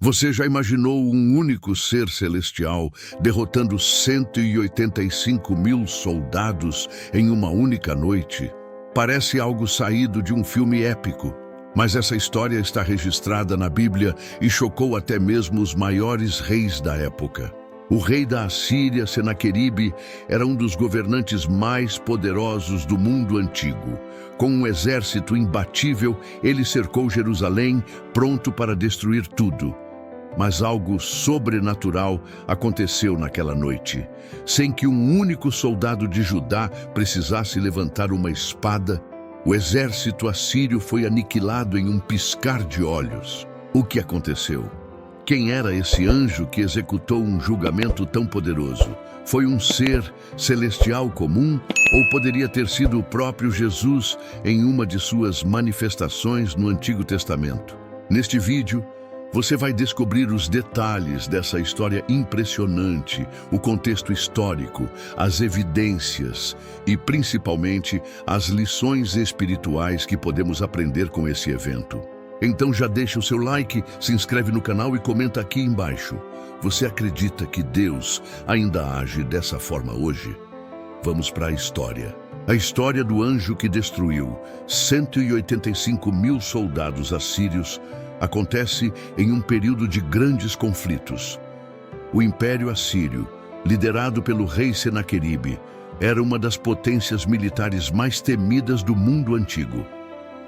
Você já imaginou um único ser celestial derrotando 185 mil soldados em uma única noite? Parece algo saído de um filme épico, mas essa história está registrada na Bíblia e chocou até mesmo os maiores reis da época. O rei da Assíria, Senaqueribe, era um dos governantes mais poderosos do mundo antigo. Com um exército imbatível, ele cercou Jerusalém, pronto para destruir tudo. Mas algo sobrenatural aconteceu naquela noite. Sem que um único soldado de Judá precisasse levantar uma espada, o exército assírio foi aniquilado em um piscar de olhos. O que aconteceu? Quem era esse anjo que executou um julgamento tão poderoso? Foi um ser celestial comum ou poderia ter sido o próprio Jesus em uma de suas manifestações no Antigo Testamento? Neste vídeo, você vai descobrir os detalhes dessa história impressionante, o contexto histórico, as evidências e, principalmente, as lições espirituais que podemos aprender com esse evento. Então já deixa o seu like, se inscreve no canal e comenta aqui embaixo. Você acredita que Deus ainda age dessa forma hoje? Vamos para a história. A história do anjo que destruiu 185 mil soldados assírios acontece em um período de grandes conflitos. O Império Assírio, liderado pelo rei Senaqueribe, era uma das potências militares mais temidas do mundo antigo.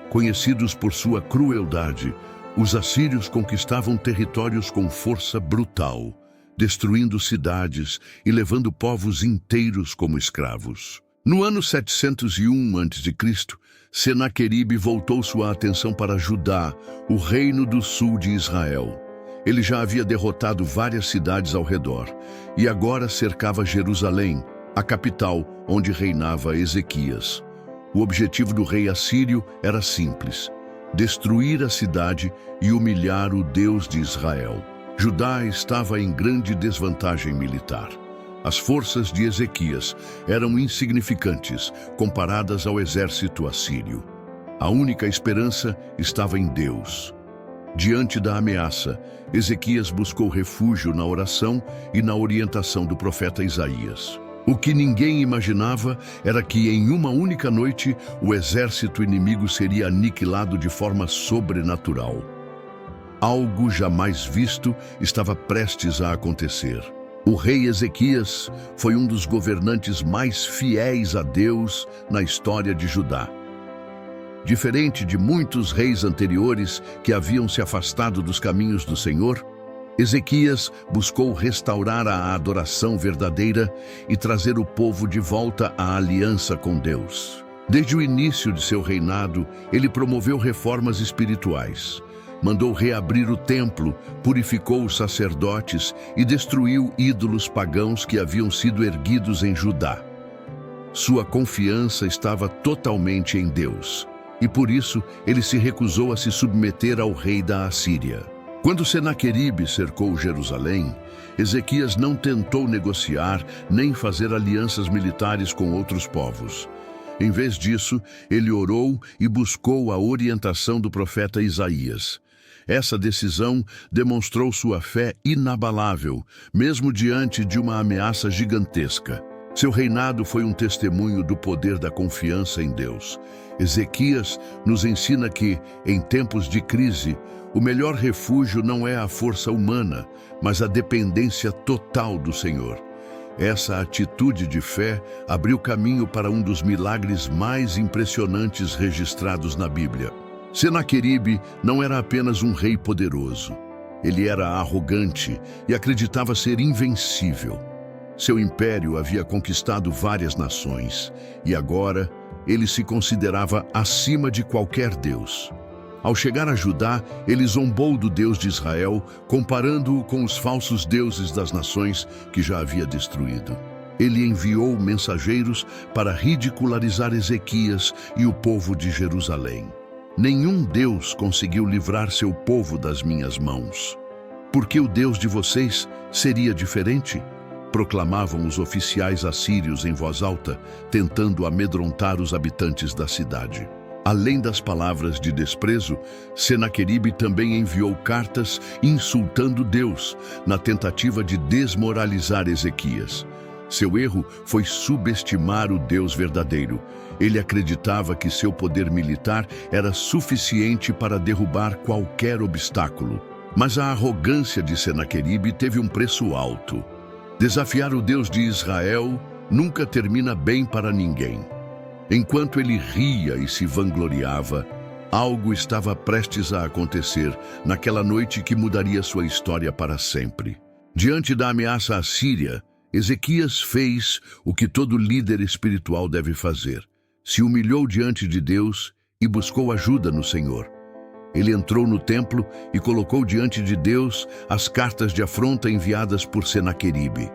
Conhecidos por sua crueldade, os assírios conquistavam territórios com força brutal, destruindo cidades e levando povos inteiros como escravos. No ano 701 a.C., Senaqueribe voltou sua atenção para Judá, o reino do sul de Israel. Ele já havia derrotado várias cidades ao redor e agora cercava Jerusalém, a capital onde reinava Ezequias. O objetivo do rei assírio era simples: destruir a cidade e humilhar o Deus de Israel. Judá estava em grande desvantagem militar. As forças de Ezequias eram insignificantes comparadas ao exército assírio. A única esperança estava em Deus. Diante da ameaça, Ezequias buscou refúgio na oração e na orientação do profeta Isaías. O que ninguém imaginava era que em uma única noite o exército inimigo seria aniquilado de forma sobrenatural. Algo jamais visto estava prestes a acontecer. O rei Ezequias foi um dos governantes mais fiéis a Deus na história de Judá. Diferente de muitos reis anteriores que haviam se afastado dos caminhos do Senhor, Ezequias buscou restaurar a adoração verdadeira e trazer o povo de volta à aliança com Deus. Desde o início de seu reinado, ele promoveu reformas espirituais. Mandou reabrir o templo, purificou os sacerdotes e destruiu ídolos pagãos que haviam sido erguidos em Judá. Sua confiança estava totalmente em Deus, e por isso ele se recusou a se submeter ao rei da Assíria. Quando Senaqueribe cercou Jerusalém, Ezequias não tentou negociar nem fazer alianças militares com outros povos. Em vez disso, ele orou e buscou a orientação do profeta Isaías. Essa decisão demonstrou sua fé inabalável, mesmo diante de uma ameaça gigantesca. Seu reinado foi um testemunho do poder da confiança em Deus. Ezequias nos ensina que, em tempos de crise, o melhor refúgio não é a força humana, mas a dependência total do Senhor. Essa atitude de fé abriu caminho para um dos milagres mais impressionantes registrados na Bíblia. Senaqueribe não era apenas um rei poderoso. Ele era arrogante e acreditava ser invencível. Seu império havia conquistado várias nações e agora ele se considerava acima de qualquer deus. Ao chegar a Judá, ele zombou do Deus de Israel, comparando-o com os falsos deuses das nações que já havia destruído. Ele enviou mensageiros para ridicularizar Ezequias e o povo de Jerusalém. Nenhum Deus conseguiu livrar seu povo das minhas mãos. Por que o Deus de vocês seria diferente? Proclamavam os oficiais assírios em voz alta, tentando amedrontar os habitantes da cidade. Além das palavras de desprezo, Senaqueribe também enviou cartas insultando Deus, na tentativa de desmoralizar Ezequias. Seu erro foi subestimar o Deus verdadeiro. Ele acreditava que seu poder militar era suficiente para derrubar qualquer obstáculo. Mas a arrogância de Senaqueribe teve um preço alto. Desafiar o Deus de Israel nunca termina bem para ninguém. Enquanto ele ria e se vangloriava, algo estava prestes a acontecer naquela noite que mudaria sua história para sempre. Diante da ameaça assíria, Ezequias fez o que todo líder espiritual deve fazer. Se humilhou diante de Deus e buscou ajuda no Senhor. Ele entrou no templo e colocou diante de Deus as cartas de afronta enviadas por Senaqueribe.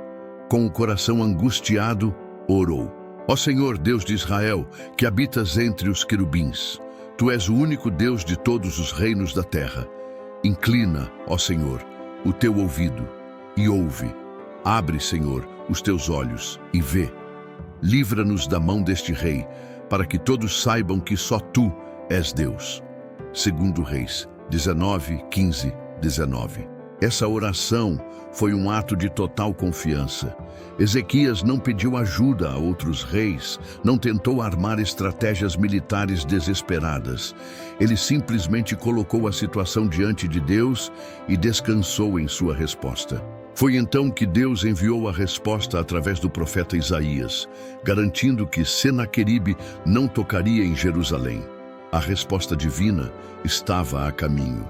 Com o coração angustiado, orou. Ó Senhor, Deus de Israel, que habitas entre os querubins, Tu és o único Deus de todos os reinos da terra. Inclina, ó Senhor, o Teu ouvido e ouve. Abre, Senhor, os Teus olhos e vê. Livra-nos da mão deste rei, para que todos saibam que só Tu és Deus. 2 Reis 19, 15, 19. Essa oração foi um ato de total confiança. Ezequias não pediu ajuda a outros reis, não tentou armar estratégias militares desesperadas. Ele simplesmente colocou a situação diante de Deus e descansou em sua resposta. Foi então que Deus enviou a resposta através do profeta Isaías, garantindo que Senaqueribe não tocaria em Jerusalém. A resposta divina estava a caminho,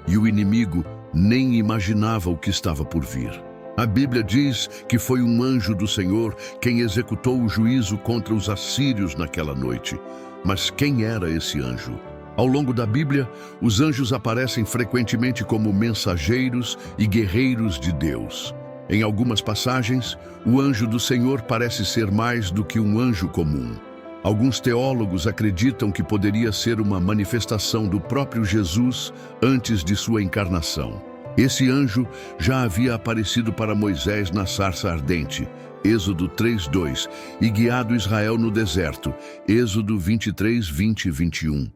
e o inimigo nem imaginava o que estava por vir. A Bíblia diz que foi um anjo do Senhor quem executou o juízo contra os assírios naquela noite. Mas quem era esse anjo? Ao longo da Bíblia, os anjos aparecem frequentemente como mensageiros e guerreiros de Deus. Em algumas passagens, o anjo do Senhor parece ser mais do que um anjo comum. Alguns teólogos acreditam que poderia ser uma manifestação do próprio Jesus antes de sua encarnação. Esse anjo já havia aparecido para Moisés na sarça ardente, Êxodo 3:2, e guiado Israel no deserto, Êxodo 23, 20 e 21.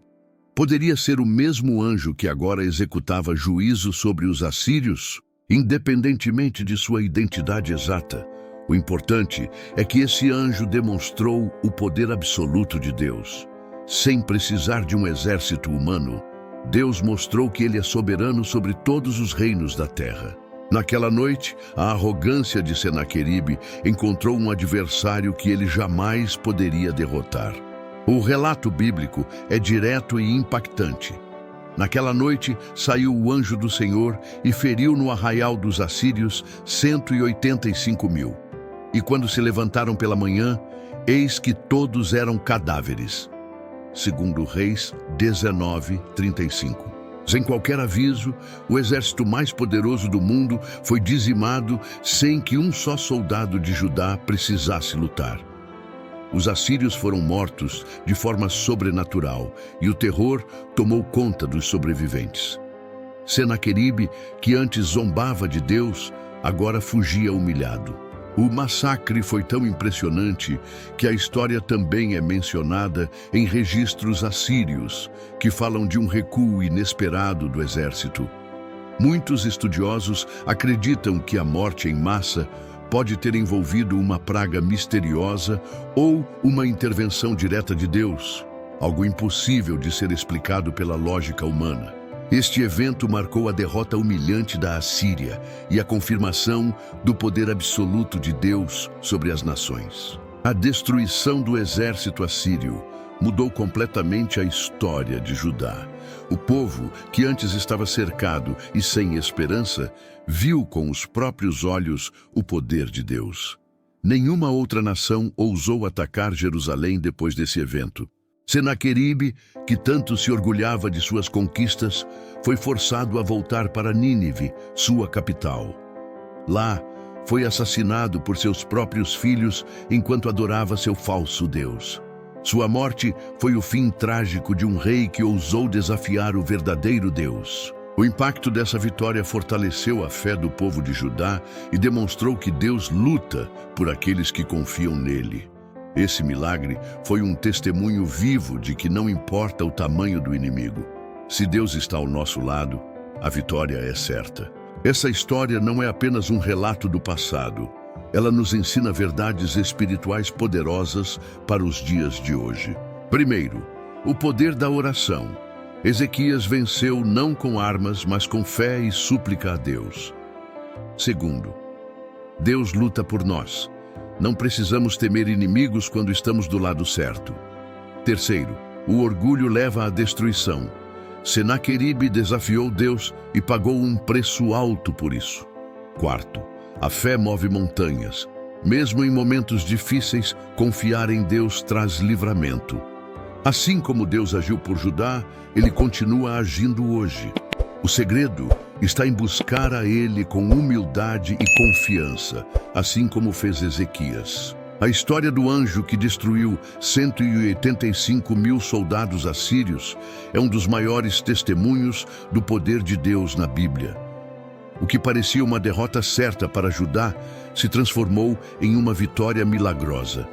Poderia ser o mesmo anjo que agora executava juízo sobre os assírios, independentemente de sua identidade exata. O importante é que esse anjo demonstrou o poder absoluto de Deus. Sem precisar de um exército humano, Deus mostrou que Ele é soberano sobre todos os reinos da terra. Naquela noite, a arrogância de Senaqueribe encontrou um adversário que ele jamais poderia derrotar. O relato bíblico é direto e impactante. Naquela noite, saiu o anjo do Senhor e feriu no arraial dos assírios 185.000. E quando se levantaram pela manhã, eis que todos eram cadáveres. 2 Reis 19, 35. Sem qualquer aviso, o exército mais poderoso do mundo foi dizimado sem que um só soldado de Judá precisasse lutar. Os assírios foram mortos de forma sobrenatural e o terror tomou conta dos sobreviventes. Senaqueribe, que antes zombava de Deus, agora fugia humilhado. O massacre foi tão impressionante que a história também é mencionada em registros assírios, que falam de um recuo inesperado do exército. Muitos estudiosos acreditam que a morte em massa pode ter envolvido uma praga misteriosa ou uma intervenção direta de Deus, algo impossível de ser explicado pela lógica humana. Este evento marcou a derrota humilhante da Assíria e a confirmação do poder absoluto de Deus sobre as nações. A destruição do exército assírio mudou completamente a história de Judá. O povo, que antes estava cercado e sem esperança, viu com os próprios olhos o poder de Deus. Nenhuma outra nação ousou atacar Jerusalém depois desse evento. Senaqueribe, que tanto se orgulhava de suas conquistas, foi forçado a voltar para Nínive, sua capital. Lá, foi assassinado por seus próprios filhos enquanto adorava seu falso Deus. Sua morte foi o fim trágico de um rei que ousou desafiar o verdadeiro Deus. O impacto dessa vitória fortaleceu a fé do povo de Judá e demonstrou que Deus luta por aqueles que confiam nele. Esse milagre foi um testemunho vivo de que não importa o tamanho do inimigo. Se Deus está ao nosso lado, a vitória é certa. Essa história não é apenas um relato do passado. Ela nos ensina verdades espirituais poderosas para os dias de hoje. Primeiro, o poder da oração. Ezequias venceu não com armas, mas com fé e súplica a Deus. Segundo, Deus luta por nós. Não precisamos temer inimigos quando estamos do lado certo. Terceiro, o orgulho leva à destruição. Senaqueribe desafiou Deus e pagou um preço alto por isso. Quarto, a fé move montanhas. Mesmo em momentos difíceis, confiar em Deus traz livramento. Assim como Deus agiu por Judá, Ele continua agindo hoje. O segredo está em buscar a Ele com humildade e confiança, assim como fez Ezequias. A história do anjo que destruiu 185.000 soldados assírios é um dos maiores testemunhos do poder de Deus na Bíblia. O que parecia uma derrota certa para Judá se transformou em uma vitória milagrosa.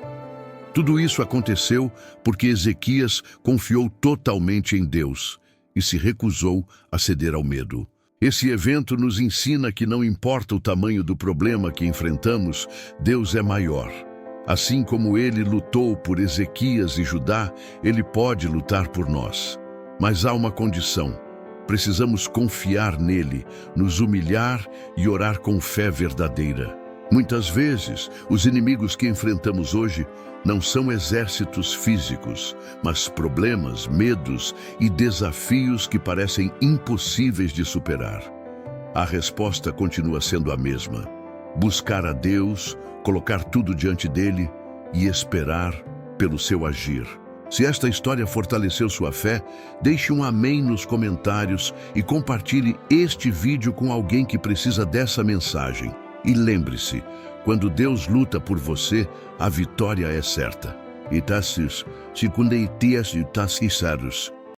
Tudo isso aconteceu porque Ezequias confiou totalmente em Deus e se recusou a ceder ao medo. Esse evento nos ensina que não importa o tamanho do problema que enfrentamos, Deus é maior. Assim como Ele lutou por Ezequias e Judá, Ele pode lutar por nós. Mas há uma condição. Precisamos confiar nele, nos humilhar e orar com fé verdadeira. Muitas vezes, os inimigos que enfrentamos hoje não são exércitos físicos, mas problemas, medos e desafios que parecem impossíveis de superar. A resposta continua sendo a mesma: buscar a Deus, colocar tudo diante dele e esperar pelo seu agir. Se esta história fortaleceu sua fé, deixe um amém nos comentários e compartilhe este vídeo com alguém que precisa dessa mensagem. E lembre-se, quando Deus luta por você, a vitória é certa. Itasis, 2 Tias e Tassisaros.